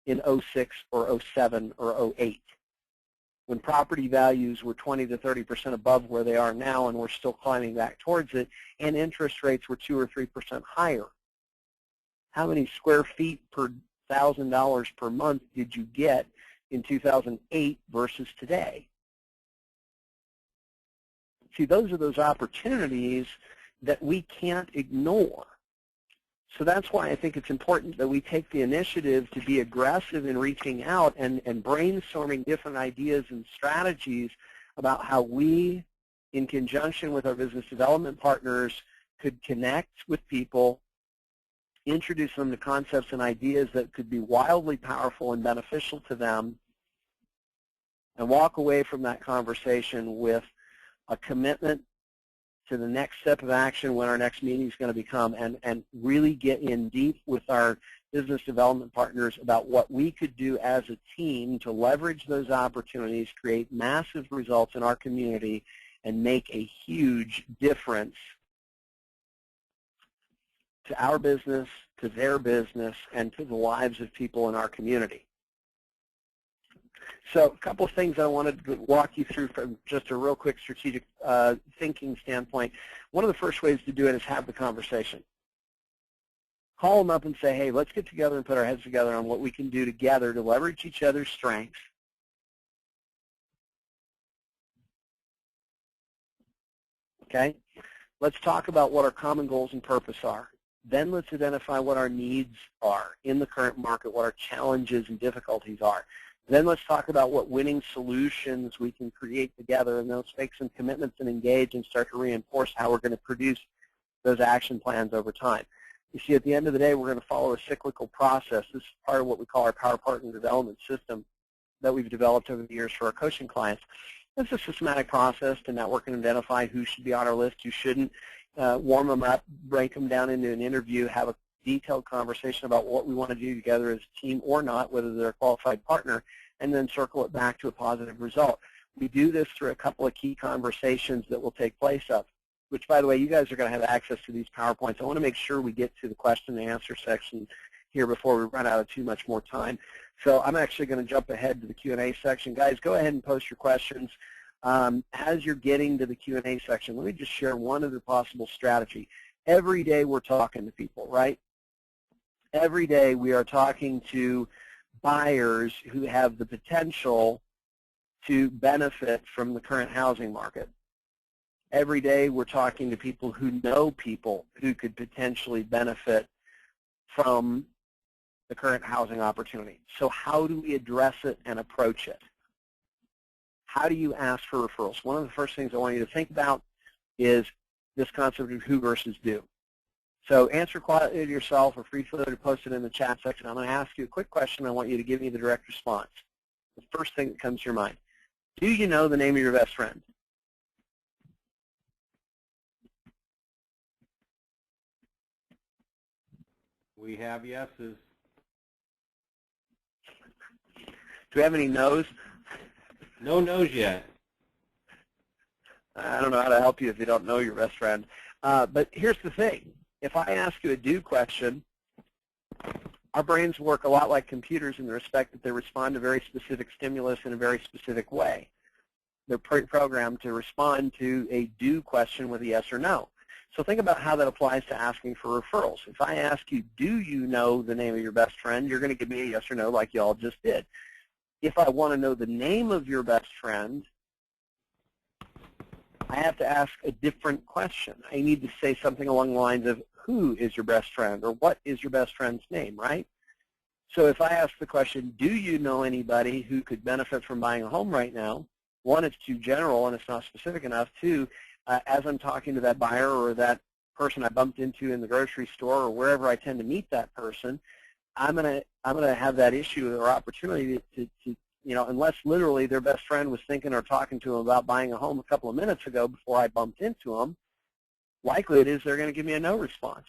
in 06 or 07 or 08, when property values were 20 to 30% above where they are now, and we're still climbing back towards it, and interest rates were 2 or 3% higher. How many square feet per $1,000 per month did you get in 2008 versus today? See, those are those opportunities that we can't ignore. So that's why I think it's important that we take the initiative to be aggressive in reaching out and brainstorming different ideas and strategies about how we, in conjunction with our business development partners, could connect with people, introduce them to concepts and ideas that could be wildly powerful and beneficial to them, and walk away from that conversation with a commitment to the next step of action, when our next meeting is going to become, and really get in deep with our business development partners about what we could do as a team to leverage those opportunities, create massive results in our community, and make a huge difference to our business, to their business, and to the lives of people in our community. So a couple of things I wanted to walk you through from just a real quick strategic thinking standpoint. One of the first ways to do it is have the conversation. Call them up and say, hey, let's get together and put our heads together on what we can do together to leverage each other's strengths. Okay? Let's talk about what our common goals and purpose are. Then let's identify what our needs are in the current market, what our challenges and difficulties are. Then let's talk about what winning solutions we can create together, and let's make some commitments and engage and start to reinforce how we're going to produce those action plans over time. You see, at the end of the day, we're going to follow a cyclical process. This is part of what we call our Power Partner Development System that we've developed over the years for our coaching clients. It's a systematic process to network and identify who should be on our list, who shouldn't, warm them up, break them down into an interview, have a detailed conversation about what we want to do together as a team or not, whether they're a qualified partner, and then circle it back to a positive result. We do this through a couple of key conversations that will take place up, which, by the way, you guys are going to have access to these PowerPoints. I want to make sure we get to the question and answer section here before we run out of too much more time. So I'm actually going to jump ahead to the Q&A section. Guys, go ahead and post your questions. As you're getting to the Q&A section, let me just share one other possible strategy. Every day we're talking to people, right? Every day we are talking to buyers who have the potential to benefit from the current housing market. Every day we're talking to people who know people who could potentially benefit from the current housing opportunity. So how do we address it and approach it? How do you ask for referrals? One of the first things I want you to think about is this concept of who versus do. So answer quietly to yourself, or feel free to post it in the chat section. I'm going to ask you a quick question. I want you to give me the direct response. The first thing that comes to your mind. Do you know the name of your best friend?
We have yeses.
Do we have any no's?
No no's yet.
I don't know how to help you if you don't know your best friend. But here's the thing. If I ask you a do question, our brains work a lot like computers in the respect that they respond to very specific stimulus in a very specific way. They're programmed to respond to a do question with a yes or no. So think about how that applies to asking for referrals. If I ask you, do you know the name of your best friend, you're going to give me a yes or no like you all just did. If I want to know the name of your best friend, I have to ask a different question. I need to say something along the lines of, who is your best friend, or what is your best friend's name, right? So if I ask the question, do you know anybody who could benefit from buying a home right now? One, it's too general and it's not specific enough. Two, as I'm talking to that buyer or that person I bumped into in the grocery store or wherever I tend to meet that person, I'm gonna have that issue or opportunity to unless literally their best friend was thinking or talking to them about buying a home a couple of minutes ago before I bumped into them, likely it is they're going to give me a no response.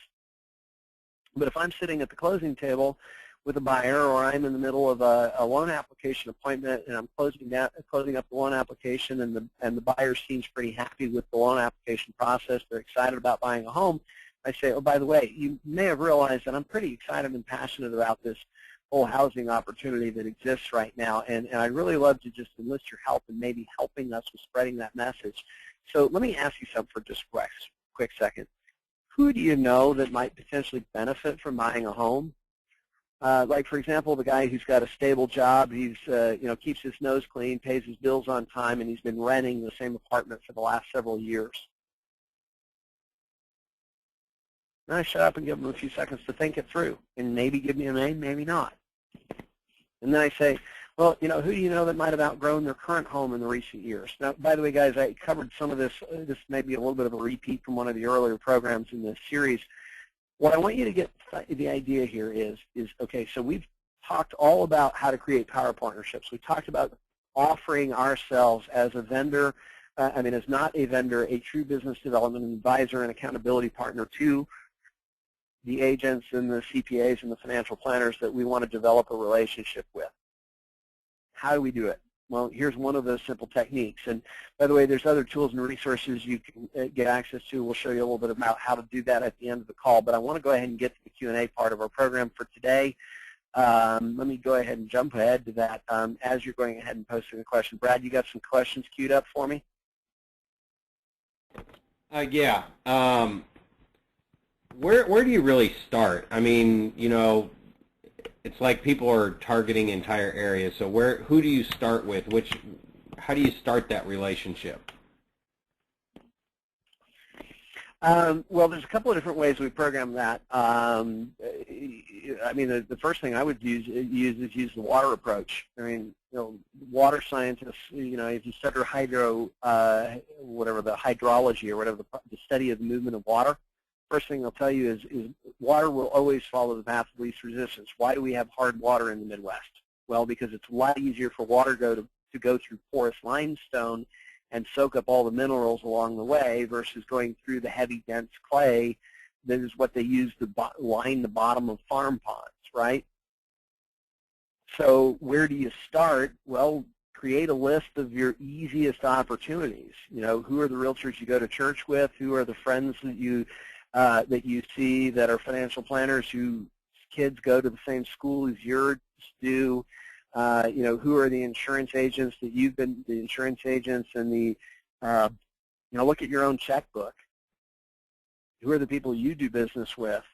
But if I'm sitting at the closing table with a buyer, or I'm in the middle of a loan application appointment and I'm closing up the loan application, and the buyer seems pretty happy with the loan application process. They're excited about buying a home. I say, oh, by the way, you may have realized that I'm pretty excited and passionate about this whole housing opportunity that exists right now, and I'd really love to just enlist your help in maybe helping us with spreading that message. So let me ask you something for just a quick second. Who do you know that might potentially benefit from buying a home? Like, for example, the guy who's got a stable job, he's keeps his nose clean, pays his bills on time, and he's been renting the same apartment for the last several years. Then I shut up and give him a few seconds to think it through, and maybe give me a name, maybe not. And then I say, well, who do you know that might have outgrown their current home in the recent years? Now, by the way, guys, I covered some of this. This may be a little bit of a repeat from one of the earlier programs in this series. What I want you to get the idea here is okay, so we've talked all about how to create power partnerships. We talked about offering ourselves as a vendor, as not a vendor, a true business development advisor and accountability partner to the agents and the CPAs and the financial planners that we want to develop a relationship with. How do we do it? Well, here's one of those simple techniques. And by the way, there's other tools and resources you can get access to. We'll show you a little bit about how to do that at the end of the call. But I want to go ahead and get to the Q&A part of our program for today. Let me go ahead and jump ahead to that as you're going ahead and posting the question. Brad, you got some questions queued up for me?
Yeah. Where do you really start? I mean, it's like people are targeting entire areas. So who do you start with? How do you start that relationship?
Well, there's a couple of different ways we program that. The first thing I would use is the water approach. Water scientists, if you study the hydrology or whatever, the study of the movement of water, first thing they'll tell you is water will always follow the path of least resistance. Why do we have hard water in the Midwest? Well, because it's a lot easier for water to go through porous limestone and soak up all the minerals along the way versus going through the heavy, dense clay that is what they use to line the bottom of farm ponds, right? So where do you start? Well, create a list of your easiest opportunities. Who are the realtors you go to church with? Who are the friends that you see that are financial planners whose kids go to the same school as yours do? Who are the insurance agents that you've been, the insurance agents and look at your own checkbook. Who are the people you do business with?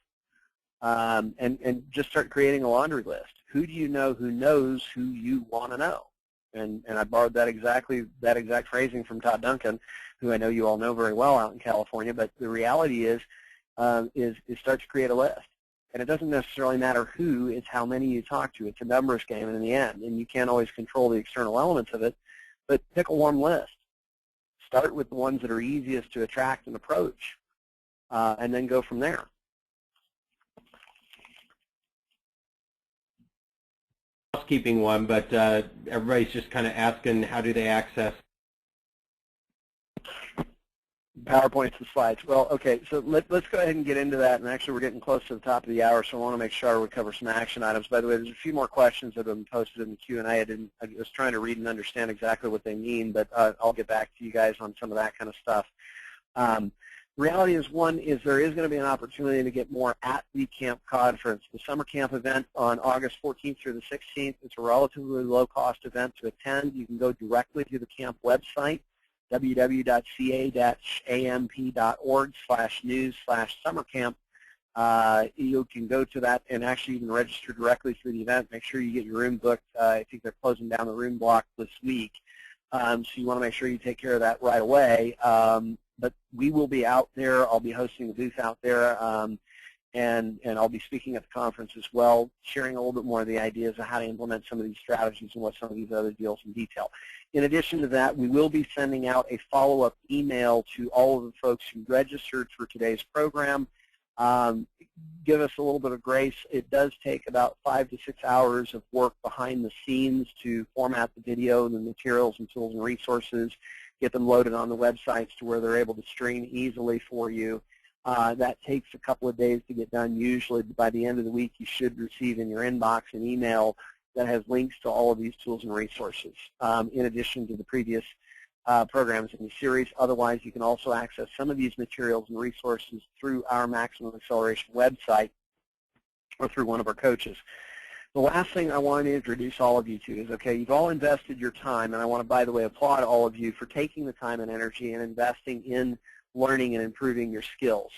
And just start creating a laundry list. Who do you know who knows who you want to know? And I borrowed that exact phrasing from Todd Duncan, who I know you all know very well out in California. But the reality is start to create a list. And it doesn't necessarily matter who, it's how many you talk to. It's a numbers game in the end, and you can't always control the external elements of it, but pick a warm list. Start with the ones that are easiest to attract and approach, and then go from there.
Housekeeping one, but everybody's just kind of asking, how do they access
PowerPoints and slides. Well, okay, so let's go ahead and get into that. And actually, we're getting close to the top of the hour, so I want to make sure we cover some action items. By the way, there's a few more questions that have been posted in the Q&A. I was trying to read and understand exactly what they mean, but I'll get back to you guys on some of that kind of stuff. Reality is, one is there is going to be an opportunity to get more at the camp conference. The summer camp event on August 14th through the 16th. It's a relatively low-cost event to attend. You can go directly to the camp website, www.camp.org/news/summercamp. You can go to that and actually even register directly through the event. Make sure you get your room booked. I think they're closing down the room block this week. So you want to make sure you take care of that right away. But we will be out there. I'll be hosting the booth out there, and I'll be speaking at the conference as well, sharing a little bit more of the ideas of how to implement some of these strategies and what some of these other deals in detail. In addition to that, we will be sending out a follow-up email to all of the folks who registered for today's program. Give us a little bit of grace. It does take about 5 to 6 hours of work behind the scenes to format the video, the materials and tools and resources, get them loaded on the websites to where they're able to stream easily for you. That takes a couple of days to get done. Usually by the end of the week, you should receive in your inbox an email that has links to all of these tools and resources, in addition to the previous programs in the series. Otherwise, you can also access some of these materials and resources through our Maximum Acceleration website or through one of our coaches. The last thing I want to introduce all of you to is, okay, you've all invested your time, and I want to, by the way, applaud all of you for taking the time and energy and investing in learning and improving your skills.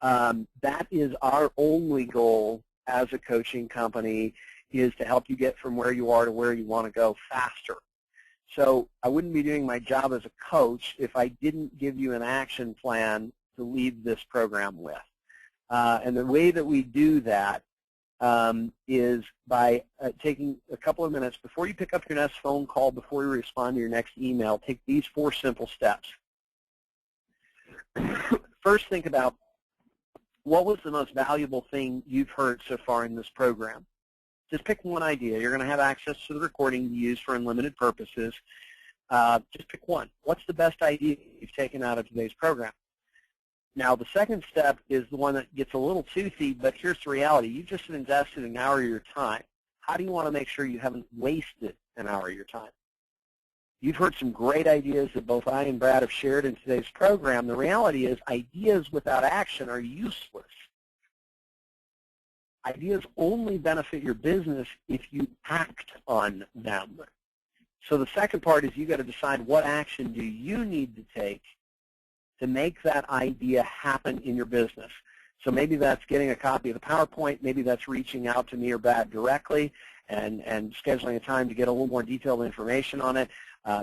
That is our only goal as a coaching company, is to help you get from where you are to where you want to go faster. So I wouldn't be doing my job as a coach if I didn't give you an action plan to lead this program with. And the way that we do that is by taking a couple of minutes before you pick up your next phone call, before you respond to your next email. Take these 4 simple steps. First, think about what was the most valuable thing you've heard so far in this program. Just pick one idea. You're going to have access to the recording to use for unlimited purposes. Just pick one. What's the best idea you've taken out of today's program? Now, the second step is the one that gets a little toothy, but here's the reality. You just invested an hour of your time. How do you want to make sure you haven't wasted an hour of your time? You've heard some great ideas that both I and Brad have shared in today's program. The reality is ideas without action are useless. Ideas only benefit your business if you act on them. So the second part is you've got to decide what action do you need to take to make that idea happen in your business. So maybe that's getting a copy of the PowerPoint. Maybe that's reaching out to me or Brad directly and scheduling a time to get a little more detailed information on it.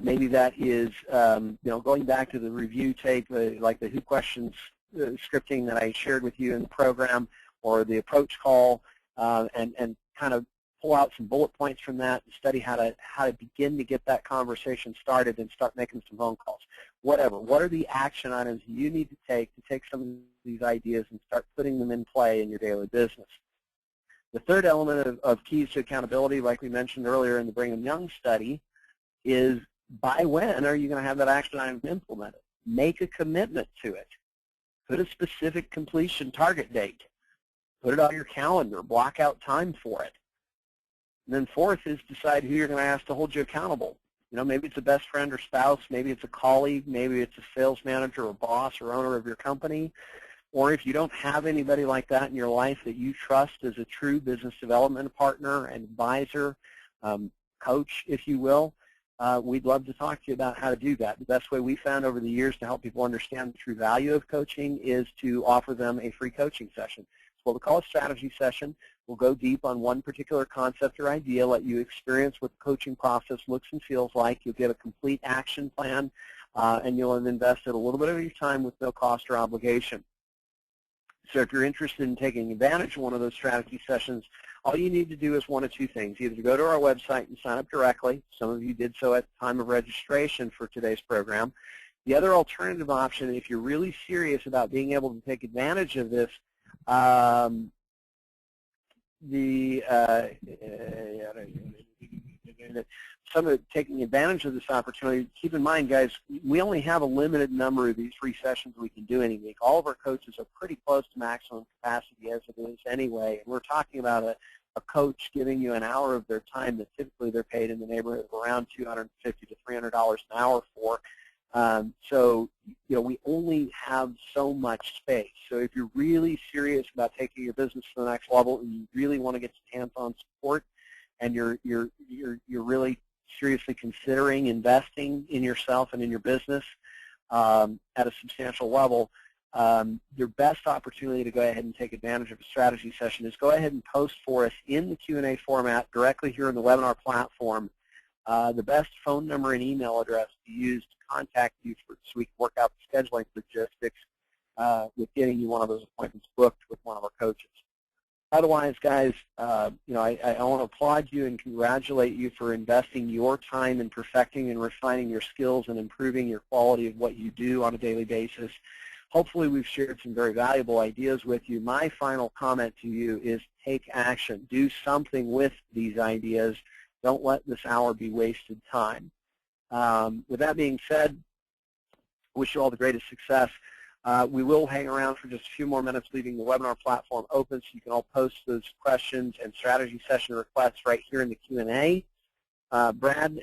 Maybe that is going back to the review tape, like the Who Questions scripting that I shared with you in the program, or the approach call, and kind of pull out some bullet points from that and study how to begin to get that conversation started and start making some phone calls. Whatever. What are the action items you need to take some of these ideas and start putting them in play in your daily business? The third element of keys to accountability, like we mentioned earlier in the Brigham Young study, is by when are you going to have that action item implemented? Make a commitment to it. Put a specific completion target date. Put it on your calendar. Block out time for it. And then fourth is decide who you're going to ask to hold you accountable. Maybe it's a best friend or spouse. Maybe it's a colleague. Maybe it's a sales manager or boss or owner of your company. Or if you don't have anybody like that in your life that you trust as a true business development partner and advisor, coach, if you will, we'd love to talk to you about how to do that. The best way we found over the years to help people understand the true value of coaching is to offer them a free coaching session. So we'll call it a strategy session. We'll go deep on one particular concept or idea, let you experience what the coaching process looks and feels like. You'll get a complete action plan, and you'll have invested a little bit of your time with no cost or obligation. So if you're interested in taking advantage of one of those strategy sessions, all you need to do is one of two things. Either go to our website and sign up directly. Some of you did so at the time of registration for today's program. The other alternative option, if you're really serious about being able to take advantage of this, taking advantage of this opportunity, keep in mind, guys, we only have a limited number of these free sessions we can do any week. All of our coaches are pretty close to maximum capacity as it is anyway, and we're talking about a coach giving you an hour of their time that typically they're paid in the neighborhood of around $250 to $300 an hour for. So, we only have so much space. So if you're really serious about taking your business to the next level and you really want to get some hands-on support, and you're really seriously considering investing in yourself and in your business at a substantial level, your best opportunity to go ahead and take advantage of a strategy session is go ahead and post for us in the Q&A format directly here in the webinar platform the best phone number and email address to use to contact you so we can work out the scheduling logistics with getting you one of those appointments booked with one of our coaches. Otherwise, guys, I want to applaud you and congratulate you for investing your time in perfecting and refining your skills and improving your quality of what you do on a daily basis. Hopefully, we've shared some very valuable ideas with you. My final comment to you is take action. Do something with these ideas. Don't let this hour be wasted time. With that being said, I wish you all the greatest success. We will hang around for just a few more minutes, leaving the webinar platform open so you can all post those questions and strategy session requests right here in the Q&A. Brad,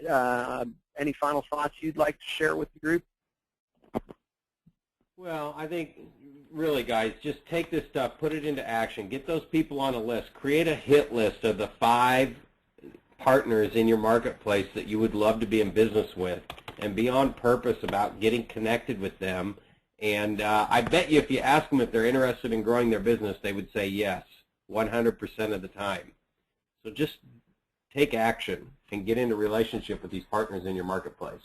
any final thoughts you'd like to share with the group?
Well, I think really, guys, just take this stuff, put it into action, get those people on a list, create a hit list of the 5 partners in your marketplace that you would love to be in business with, and be on purpose about getting connected with them. And I bet you if you ask them if they're interested in growing their business, they would say yes, 100% of the time. So just take action and get into relationship with these partners in your marketplace.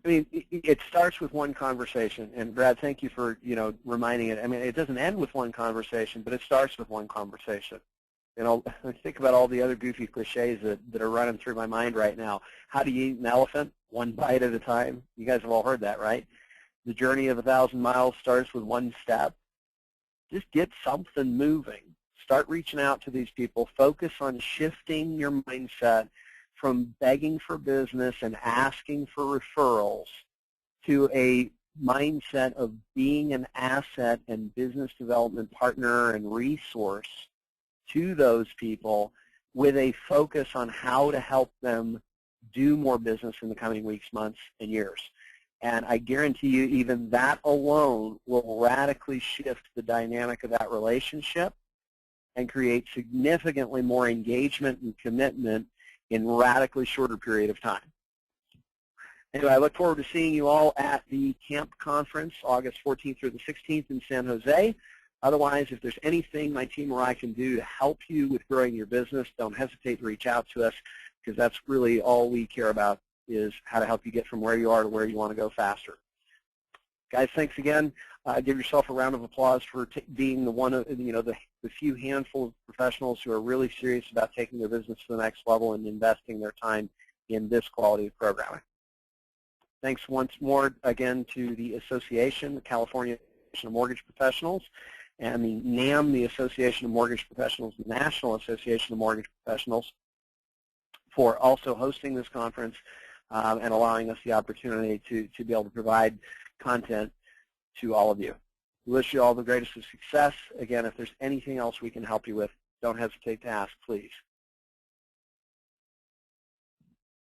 I mean, it starts with one conversation, and Brad, thank you for reminding it. I mean, it doesn't end with one conversation, but it starts with one conversation. I think about all the other goofy cliches that are running through my mind right now. How do you eat an elephant? One bite at a time. You guys have all heard that, right? The journey of 1,000 miles starts with one step. Just get something moving. Start reaching out to these people. Focus on shifting your mindset from begging for business and asking for referrals to a mindset of being an asset and business development partner and resource to those people, with a focus on how to help them do more business in the coming weeks, months, and years. And I guarantee you even that alone will radically shift the dynamic of that relationship and create significantly more engagement and commitment in radically shorter period of time. Anyway, I look forward to seeing you all at the camp conference, August 14th through the 16th in San Jose. Otherwise, if there's anything my team or I can do to help you with growing your business, don't hesitate to reach out to us, because that's really all we care about, is how to help you get from where you are to where you want to go faster. Guys, thanks again. Give yourself a round of applause for being the one of the few handful of professionals who are really serious about taking their business to the next level and investing their time in this quality of programming. Thanks once more again to the association, the California Association of Mortgage Professionals, and the NAM, the Association of Mortgage Professionals, the National Association of Mortgage Professionals, for also hosting this conference and allowing us the opportunity to be able to provide content to all of you. We wish you all the greatest of success. Again, if there's anything else we can help you with, don't hesitate to ask, please.